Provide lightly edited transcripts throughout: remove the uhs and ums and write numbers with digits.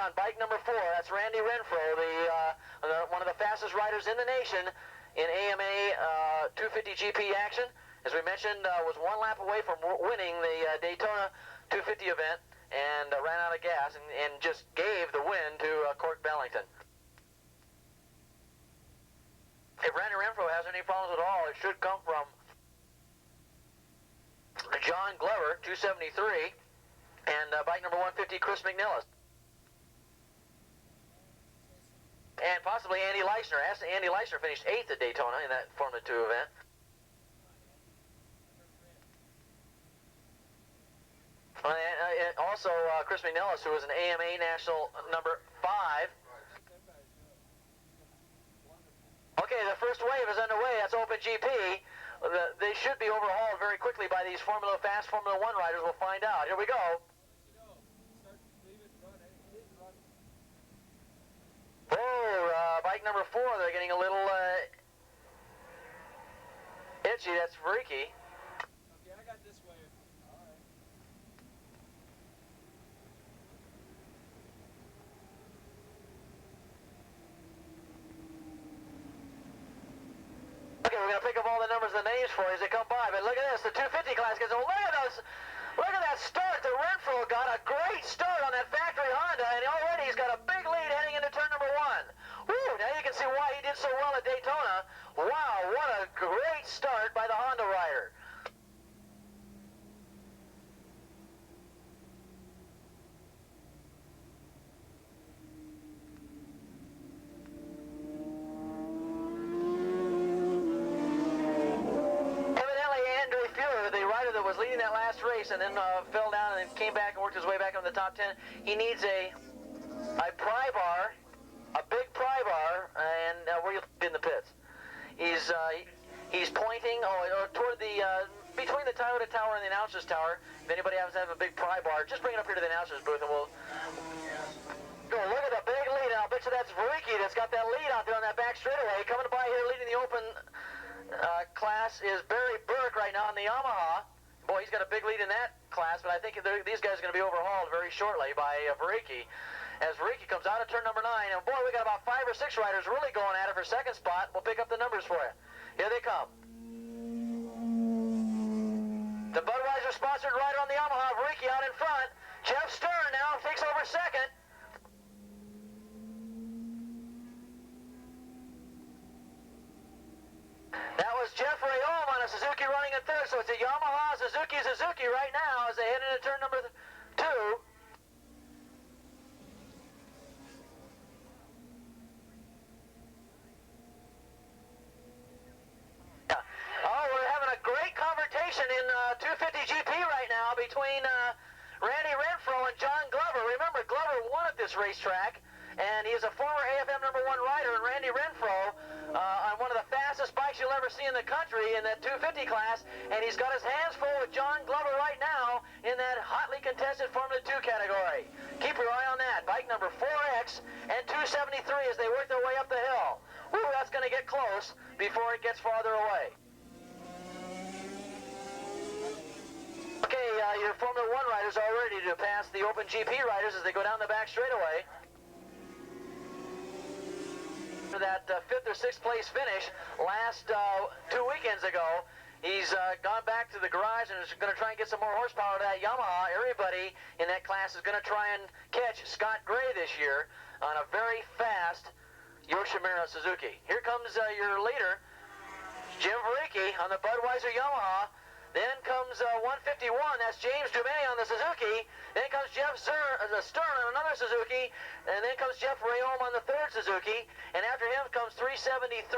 on bike number 4. That's Randy Renfrow, one of the fastest riders in the nation in AMA 250 GP action. As we mentioned, was 1 lap away from winning the Daytona 250 event and ran out of gas and just gave the win to Cork Bellington. If Randy Renfrow has any problems at all, it should come from John Glover, 273, and bike number 150, Chris McNillis. And possibly Andy Leisner. Andy Leisner finished 8th at Daytona in that Formula 2 event. And also Chris McNillis, who was an AMA National number 5. Okay, the first wave is underway. That's Open GP. They should be overhauled very quickly by these fast Formula 1 riders. We'll find out. Here we go. Oh, bike number 4, they're getting a little itchy. That's Vreeke. Okay, I got this wave. All right. Okay, we're going to pick up all the numbers and the names for you as they come by. But look at this, the 250 class gets, look at that start that Renfrow got. A great start on that factory Honda, and already he's got a big lead heading into turn number 1. Woo, now you can see why he did so well at Daytona. Wow, what a great start by the Honda rider. That was leading that last race and then fell down and then came back and worked his way back into the top 10. He needs a pry bar, a big pry bar, and where you in the pits. He's pointing toward the between the Toyota Tower and the announcer's tower. If anybody happens to have a big pry bar, just bring it up here to the announcer's booth and we'll go. Look at the big lead, and I'll bet you that's Vreeke that's got that lead out there on that back straightaway. Coming by here leading the open class is Barry Burke right now in the Yamaha. Boy, he's got a big lead in that class, but I think these guys are going to be overhauled very shortly by Vreeke. As Vreeke comes out of turn number 9, and boy, we got about 5 or 6 riders really going at it for second spot. We'll pick up the numbers for you. Here they come. The Budweiser-sponsored rider on the Yamaha, Vreeke out in front. Jeff Stern now takes over second. That was Jeff Rayom on a Suzuki running in third, so it's a Yamaha, Suzuki right now as they head into turn number 2. Oh, we're having a great conversation in 250 GP right now between Randy Renfrow and John Glover. Remember, Glover won at this racetrack, and he is a former AFM number 1 rider, and Randy Renfrow on one of the fastest bikes you'll ever see in the country in that 250 class, and he's got his hands full with John Glover right now in that hotly contested Formula 2 category. Keep your eye on that. Bike number 4X and 273 as they work their way up the hill. Woo, that's going to get close before it gets farther away. Okay, your Formula 1 riders are ready to pass the Open GP riders as they go down the back straightaway. For that 5th or 6th place finish last 2 weekends ago. He's gone back to the garage and is going to try and get some more horsepower to that Yamaha. Everybody in that class is going to try and catch Scott Gray this year on a very fast Yoshimura Suzuki. Here comes your leader, Jim Vreeke on the Budweiser Yamaha. Then comes 151, that's James Dumais on the Suzuki. Then comes Jeff Stern on another Suzuki. And then comes Jeff Rayom on the 3rd Suzuki. And after him comes 373.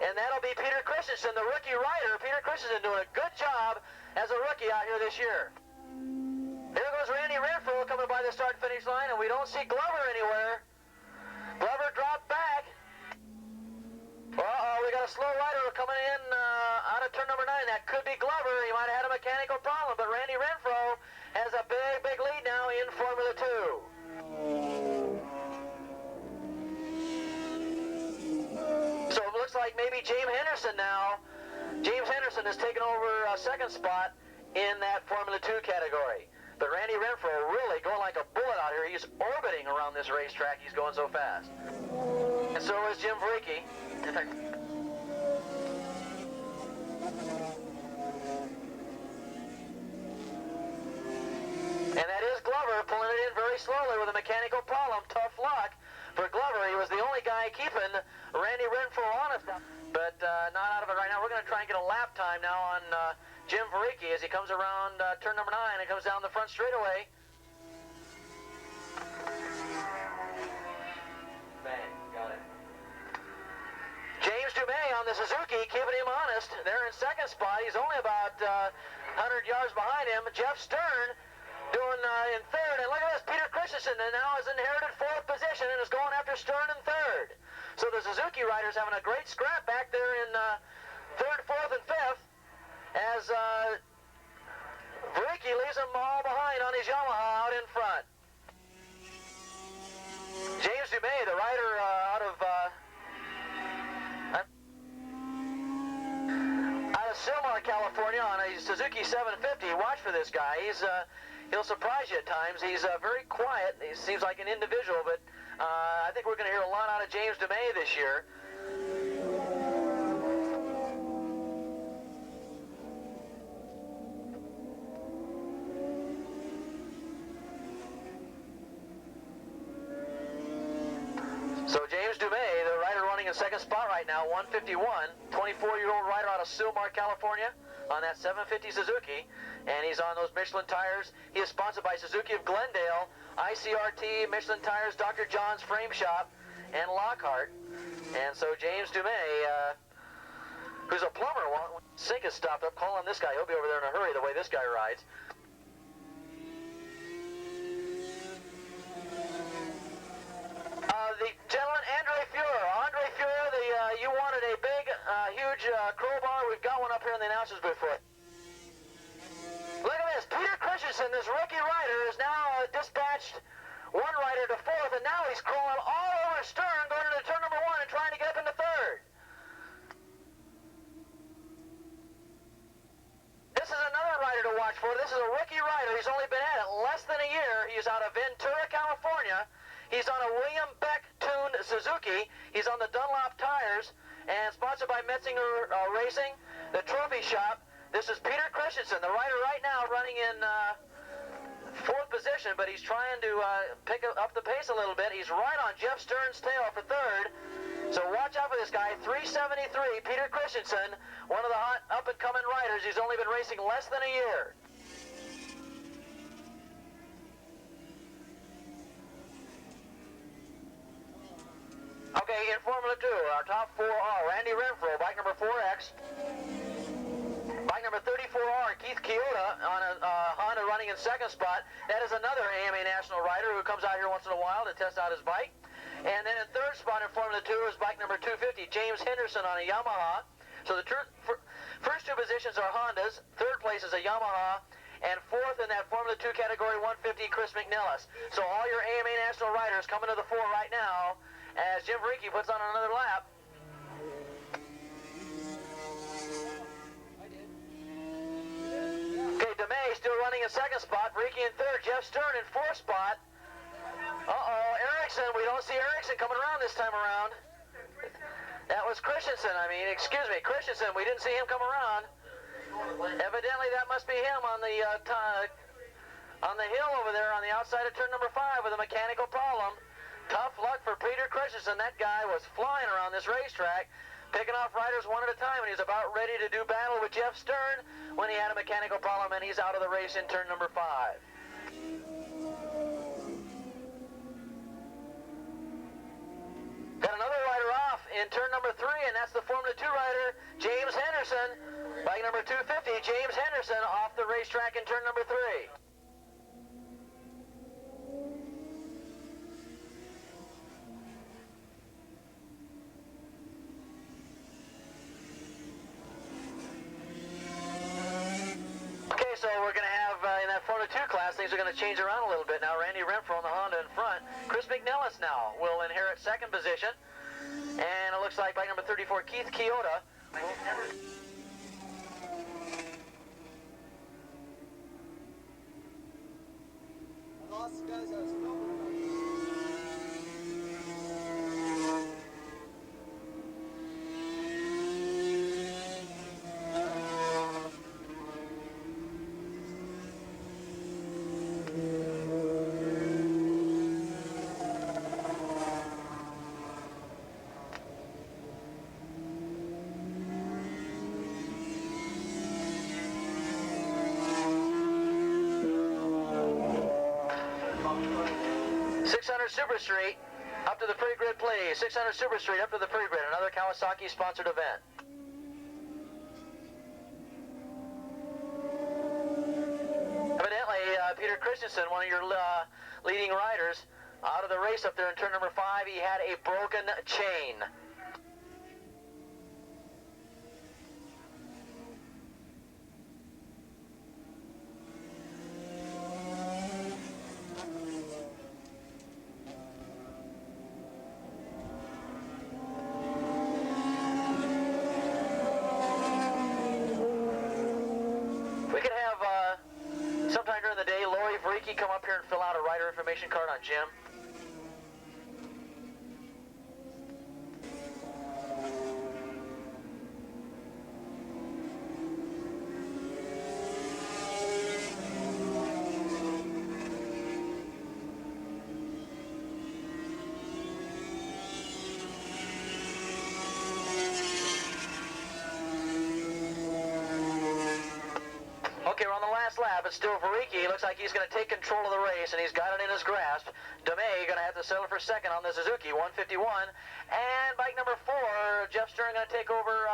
And that'll be Peter Christensen, the rookie rider. Peter Christensen doing a good job as a rookie out here this year. Here goes Randy Renfrow coming by the start-finish line, and we don't see Glover anywhere. Glover dropped back. Uh-oh, we got a slow rider coming in out of turn number 9. That could be Glover. He might have had a mechanical problem, but Randy Renfrow has a big, big lead now in Formula 2. So it looks like maybe James Henderson now. James Henderson has taken over a second spot in that Formula 2 category. But Randy Renfrow really going like a bullet out here. He's orbiting around this racetrack. He's going so fast. And so is Jim Vreeke. And that is Glover pulling it in very slowly with a mechanical problem. Tough luck for Glover. He was the only guy keeping Randy Renfrow honest. But not out of it right now. We're going to try and get a lap time now on Jim Vreeke as he comes around turn number 9 and comes down the front straightaway. Bang, got it. James Dumais on the Suzuki, keeping him honest. They're in second spot. He's only about 100 yards behind him. Jeff Stern doing in third. And look at this, Peter Christensen now has inherited fourth position and is going after Stern in third. So the Suzuki riders having a great scrap back there in third, fourth, and fifth as Vreeke leaves them all behind on his Yamaha out in front. James Dumais, the rider out of Silmar, California on a Suzuki 750. Watch for this guy. He'll surprise you at times. He's very quiet. He seems like an individual, but I think we're going to hear a lot out of James Dumais this year. So James Dumais, the rider running in second spot right now, 151, 24-year-old rider out of Silmar, California, on that 750 Suzuki, and he's on those Michelin tires. He is sponsored by Suzuki of Glendale, ICRT, Michelin Tires, Dr. John's Frame Shop, and Lockhart. And so James Dumais, who's a plumber, sink is stopped up, call on this guy. He'll be over there in a hurry the way this guy rides. The gentleman, Andre Fuhrer, you wanted a big, huge crowbar. We've got one up here in the announcer's booth for it. Look at this. Peter Christensen, this rookie rider, is now dispatched one rider to fourth, and now he's crawling all over Stern, going into turn number 1 and trying to get up into third. This is another rider to watch for. This is a rookie rider. He's only been at it less than a year. He's out of Ventura, California. He's on a William Beck tuned Suzuki. He's on the Dunlop tires and sponsored by Metzinger Racing, the Trophy Shop. This is Peter Christensen, the rider right now running in fourth position, but he's trying to pick up the pace a little bit. He's right on Jeff Stern's tail for third. So watch out for this guy, 373, Peter Christensen, one of the hot up-and-coming riders. He's only been racing less than a year. Okay, in Formula 2, our top 4 are Randy Renfrow, bike number 4X. Bike number 34R, Keith Kyoto on a Honda running in second spot. That is another AMA National rider who comes out here once in a while to test out his bike. And then in third spot in Formula 2 is bike number 250, James Henderson on a Yamaha. So the first two positions are Hondas, third place is a Yamaha, and fourth in that Formula 2 category 150, Chris McNellis. So all your AMA National riders coming to the fore right now as Jim Vreeke puts on another lap. Okay, Dumais still running in second spot, Vreeke in third, Jeff Stern in fourth spot. Uh-oh, Ericsson, we don't see Ericsson coming around this time around. That was Christensen, Christensen, we didn't see him come around. Evidently that must be him on the hill over there on the outside of turn number 5 with a mechanical problem. Tough luck for Peter Christensen. That guy was flying around this racetrack, picking off riders one at a time, and he's about ready to do battle with Jeff Stern when he had a mechanical problem, and he's out of the race in turn number 5. Got another rider off in turn number 3, and that's the Formula 2 rider, James Henderson. Bike number 250, James Henderson off the racetrack in turn number 3. So we're going to have, in that Formula 2 class, things are going to change around a little bit now. Randy Renfrow on the Honda in front. Chris McNellis now will inherit second position. And it looks like bike number 34, Keith Kyoto. lost the guys I was filming. 600 Super Street, up to the Prix grid, please. 600 Super Street, up to the Prix grid, another Kawasaki-sponsored event. Evidently, Peter Christensen, one of your leading riders, out of the race up there in turn number 5, he had a broken chain. Sometime during the day, Vreeke come up here and fill out a rider information card on Jim. Okay, we're on the last lap. It's still Vreeke. Looks like he's going to take control of the race, and he's got it in his grasp. DeMay going to have to settle for second on the Suzuki, 151. And bike number 4, Jeff Stern going to take over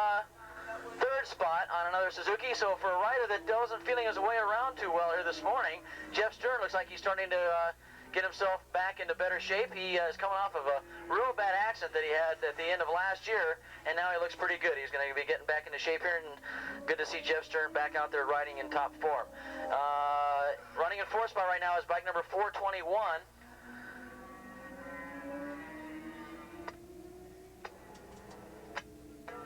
third spot on another Suzuki. So for a rider that wasn't feeling his way around too well here this morning, Jeff Stern looks like he's starting to get himself back into better shape. He is coming off of a real bad accident that he had at the end of last year, and now he looks pretty good. He's going to be getting back into shape here, and good to see Jeff Stern back out there riding in top form. Running in fourth spot right now is bike number 421.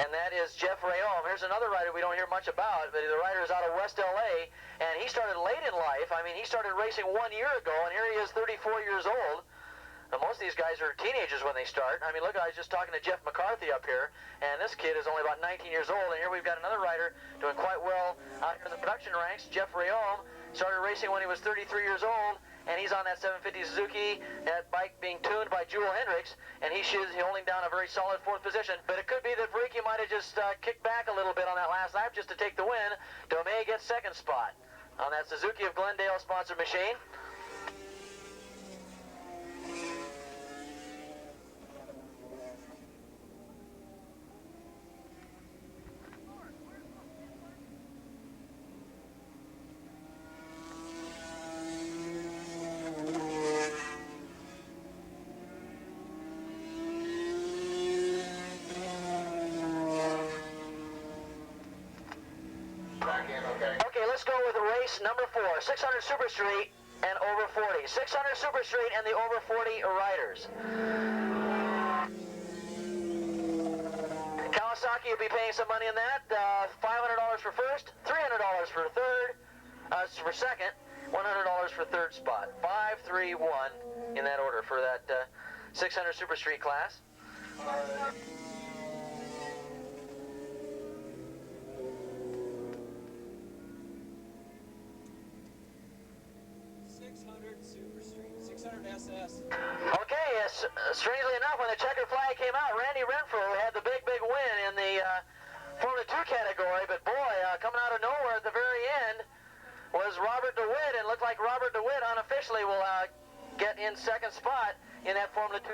And that is Jeff Rayom. Here's another rider we don't hear much about, but the rider is out of West LA, and he started late in life. I mean, he started racing 1 year ago, and here he is 34 years old. Now, most of these guys are teenagers when they start. I mean, look, I was just talking to Jeff McCarthy up here, and this kid is only about 19 years old, and here we've got another rider doing quite well out here in the production ranks. Jeff Rayom started racing when he was 33 years old, and he's on that 750 Suzuki, that bike being tuned by Jewel Hendricks, and he's holding down a very solid fourth position. But it could be that Vreeke might have just kicked back a little bit on that last lap just to take the win. DeMay gets second spot on that Suzuki of Glendale sponsored machine. Okay, let's go with race number 4, 600 Super Street and over 40. 600 Super Street and the over 40 riders. Kawasaki will be paying some money in that. $500 for first, $300 for third, for second, $100 for third spot. 5, 3, 1 in that order for that 600 Super Street class. 600 SS. Okay, strangely enough, when the checkered flag came out, Randy Renfrow had the big win in the Formula 2 category, but boy, coming out of nowhere at the very end was Robert DeWitt, and looked like Robert DeWitt unofficially will get in second spot in that Formula 2.